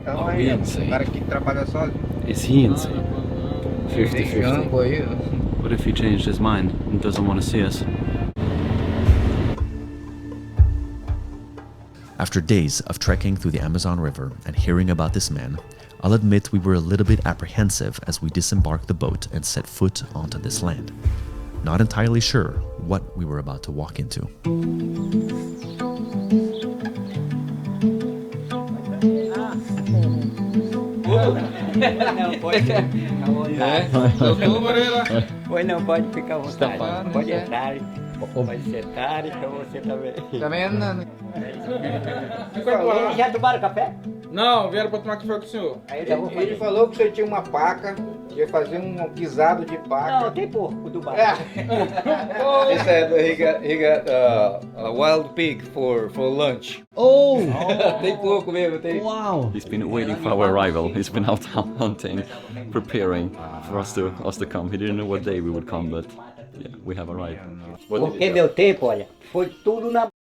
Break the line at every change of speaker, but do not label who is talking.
Então
Oh,
aí
he
é
insane.
um cara que trabalha sozinho.
Is he insane?
Tem
50-50.
campo aí.
What if he changed his mind and doesn't want to see us?
After days of trekking through the Amazon River and hearing about this man, I'll admit we were a little bit apprehensive as we disembarked the boat and set foot onto this land. Not entirely sure what we were about to walk into.
Não, pode ficar à vontade. Pois não, pode ficar à vontade. Pode entrar. Pode sentar, então você também.
Também não.
Já tomaram café?
Não, vieram pra tomar café com o senhor.
Ele falou que você tinha uma paca, que ia fazer um guisado de paca.
Não, tem porco do bar.
He said he got a wild pig for lunch.
Oh!
Tem porco mesmo, tem.
Wow! He's been waiting for our arrival. He's been out hunting, preparing for us to come. He didn't know what day we would come, but yeah, we have arrived.
Porque meu tempo, olha, foi tudo na